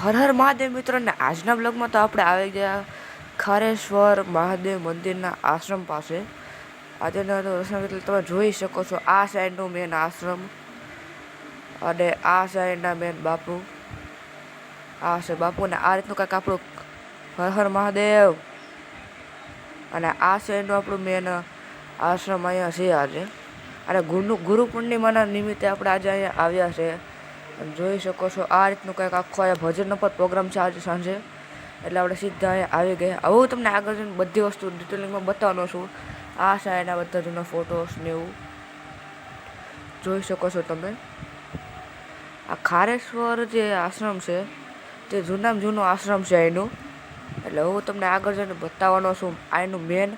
હર હર મહાદેવ મિત્રોને આજના બ્લોગમાં તો આપણે આવી ગયા ખારેશ્વર મહાદેવ મંદિરના આશ્રમ પાસે. આજના દર્શન એટલે તમે જોઈ શકો છો આ સાઈડનું મેન આશ્રમ અને આ સાઈડના મેન બાપુ. આ છે બાપુ ને આ રીતનું કાંઈક આપણું હર હર મહાદેવ. અને આ સાઈડનું આપણું મેન આશ્રમ અહીંયા છે આજે. અને ગુરુ પૂર્ણિમાના નિમિત્તે આપણે આજે અહીંયા આવ્યા છે. જોઈ શકો છો આ રીતનું કંઈક આખો અહીંયા ભજનનો પણ પ્રોગ્રામ છે આજે સાંજે. એટલે આપણે સીધા અહીંયા આવી ગયા. હવે હું તમને આગળ જઈને બધી વસ્તુ ડિટેલિંગમાં બતાવવાનો છું. આ સાઈડના બધા જૂના ફોટોસ ને એવું જોઈ શકો છો તમે. આ ખારેશ્વર જે આશ્રમ છે તે જૂનામાં જૂનો આશ્રમ છે અહીંનું. એટલે હું તમને આગળ જઈને બતાવવાનો છું અહીંનું મેન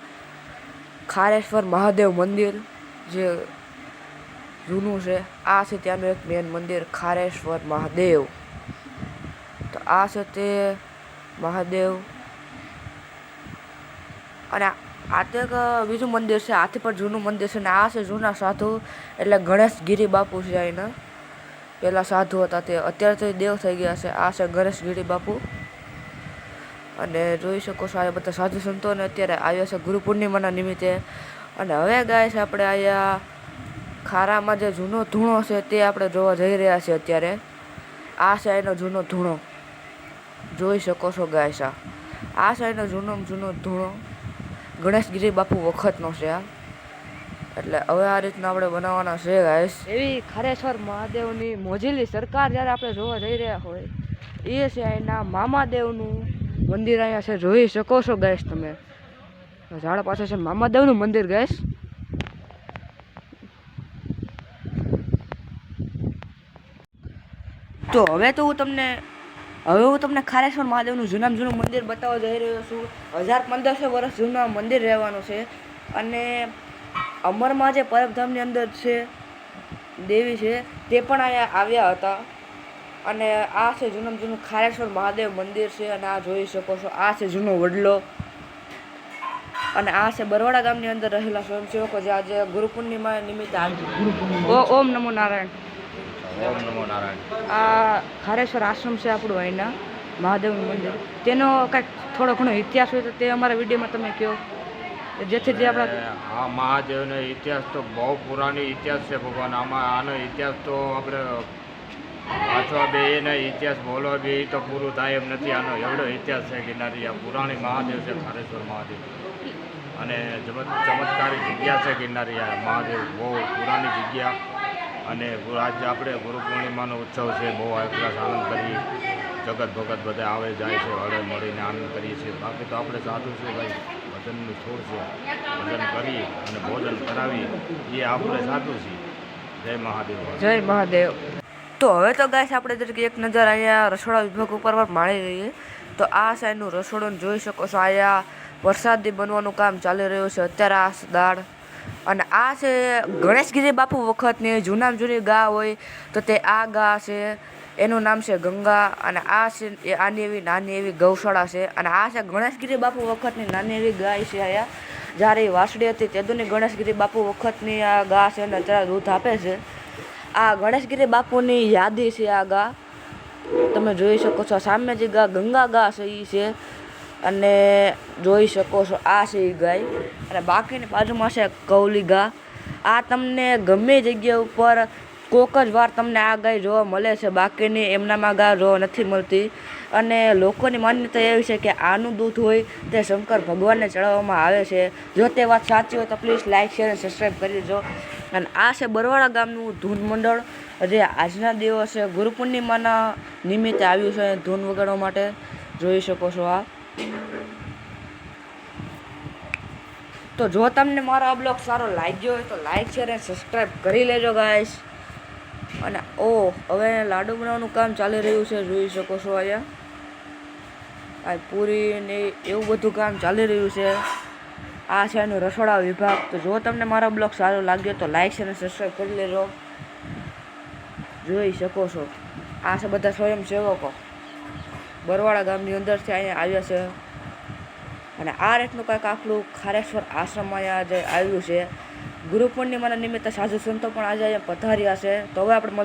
ખારેશ્વર મહાદેવ મંદિર જે જૂનું છે. આ છે ત્યાંનું એક મેન મંદિર ખારેશ્વર મહાદેવ. તો આ છે તે મહાદેવ. અને આ તો એક બીજું મંદિર છે, આથી પણ જૂનું મંદિર છે. ને આ છે જૂના સાધુ એટલે ગણેશગીરી બાપુ છે અહીંના. પહેલાં સાધુ હતા તે અત્યારે તો દેવ થઈ ગયા છે. આ છે ગણેશગીરી બાપુ. અને જોઈ શકો છો આ બધા સાધુ સંતોને અત્યારે આવ્યા છે ગુરુ પૂર્ણિમાના નિમિત્તે. અને હવે ગાય છે આપણે અહીંયા ખારામાં જે જૂનો ધૂણો છે તે આપણે જોવા જઈ રહ્યા છીએ અત્યારે. આ સાઈડનો જૂનો ધૂણો જોઈ શકો છો ગાય. આ સાઈડનો જૂનો ધૂણો ગણેશગીરી બાપુ વખતનો છે આ. એટલે હવે આ રીતના આપણે બનાવવાના છે ગાઈસ. એવી ખારેશ્વર મહાદેવની મોજીલી સરકાર જ્યારે આપણે જોવા જઈ રહ્યા હોય એ છે અહીંના મામાદેવનું મંદિર. અહીંયા છે જોઈ શકો છો ગાઈસ તમે. ઝાડ પાસે છે મામાદેવનું મંદિર ગાઈસ. તો હવે હું તમને ખારેશ્વર મહાદેવનું જૂનામાં જૂનું મંદિર બતાવવા જઈ રહ્યો છું. 1500 વર્ષ જૂના મંદિર રહેવાનું છે. અને અમરમાં જે પરબધામની અંદર છે દેવી છે તે પણ અહીંયા આવ્યા હતા. અને આ છે જૂનામાં જૂનું ખારેશ્વર મહાદેવ મંદિર છે. અને આ જોઈ શકો છો આ છે જૂનો વડલો. અને આ છે બરવાડા ગામની અંદર રહેલા સ્વયંસેવકો જે આજે ગુરુ પૂર્ણિમા નિમિત્તે ઓમ નમો નારાયણ. ઓમ નમો નારાયણ. આ ખારેશ્વર આશ્રમ છે આપણું અહીંના મહાદેવનું મંદિર. તેનો કંઈક થોડો ઘણો ઇતિહાસ હોય તો તે અમારા વિડીયોમાં તમે કહો, જેથી જે આપણા આ મહાદેવનો ઇતિહાસ તો બહુ પુરાણી ઇતિહાસ છે ભગવાન. આનો ઇતિહાસ તો આપણે વાંચવા બે ને ઇતિહાસ બોલવા બે તો પૂરું થાય એમ નથી. આનો એવડો ઇતિહાસ છે ગિરનારી. આ પુરાણી મહાદેવ છે ખારેશ્વર મહાદેવ. અને ચમત્કારી જગ્યા છે ગિરનારી. આ મહાદેવ બહુ પુરાણી જગ્યા. અને આજે આપણે ગુરુ પૂર્ણિમાનો ઉત્સવ છે. બહુ એકલાસ આનંદ કરી જગત ભગત બધા આવે જાય છે, હળે મળીને આનંદ કરીએ છીએ. બાકી તો આપણે સાધુ છે ભાઈ, ભજનનું છોડ છે. ભજન કરી અને ભોજન કરાવી એ આપણે સાધુ છીએ. જય મહાદેવ. જય મહાદેવ. તો હવે તો ગાઈસ આપણે જરીક એક નજર અહીંયા રસોડા વિભાગ ઉપર માણી રહીએ. તો આ સાઈડનું રસોડું જોઈ શકો છો. અહીંયા વરસાદી બનવાનું કામ ચાલી રહ્યું છે અત્યારે. આ દાળ અને આ છે ગણેશગીરી બાપુ વખતની જૂનામાં જૂની ગા હોય તો તે આ ગા છે. એનું નામ છે ગંગા. અને આ છે એ આની એવી નાની એવી ગૌશાળા છે. અને આ છે ગણેશગીરી બાપુ વખતની નાની એવી ગાય છે. અહીંયા જ્યારે એ વાસળી હતી તેદુની ગણેશગીરી બાપુ વખતની આ ગા છે અને અત્યારે દૂધ આપે છે. આ ગણેશગીરી બાપુની યાદી છે આ ગા. તમે જોઈ શકો છો સામે જે ગા ગંગા ગા છે એ છે. અને જોઈ શકો છો આ છે એ ગાય. અને બાકીની બાજુમાં છે કૌલી ગા. આ તમને ગમે જગ્યા ઉપર કોક જ વાર તમને આ ગાય જોવા મળે છે, બાકીની એમનામાં ગા જોવા નથી મળતી. અને લોકોની માન્યતા એવી છે કે આનું દૂધ હોય તે શંકર ભગવાનને ચડાવવામાં આવે છે. જો તે વાત સાચી હોય તો પ્લીઝ લાઇક, શેર અને સબસ્ક્રાઈબ કરી દેજો. અને આ છે બરવાડા ગામનું ધૂન મંડળ જે આજના દિવસે ગુરુ પૂર્ણિમાના નિમિત્તે આવ્યું છે ધૂન વગાડવા માટે. જોઈ શકો છો આ. તો જો તમને મારો આ બ્લોગ સારો લાગ્યો હોય તો લાઇક, શેર અને સબસ્ક્રાઈબ કરી લેજો ગાઈસ. અને હવે લાડુ બનાવવાનું કામ ચાલી રહ્યું છે. જોઈ શકો છો અહીંયા આ પૂરી ને એવું બધું કામ ચાલી રહ્યું છે. આ છે એનું રસોડા વિભાગ. તો જો તમને મારો બ્લોગ સારો લાગ્યો તો લાઇક, શેર અને સબસ્ક્રાઈબ કરી લેજો. જોઈ શકો છો આ છે બધા સ્વયંસેવકો બરવાડા ગામની અંદરથી અહીંયા આવ્યા છે. અને આ રીતનું કાંઈક આખલું ખારેશ્વર આશ્રમ અહીંયા જે આવ્યું છે. ગુરુ પૂર્ણિમાના નિમિત્તે સાધુ સંતો પણ આજે અહીંયા પધાર્યા છે. તો હવે આપણે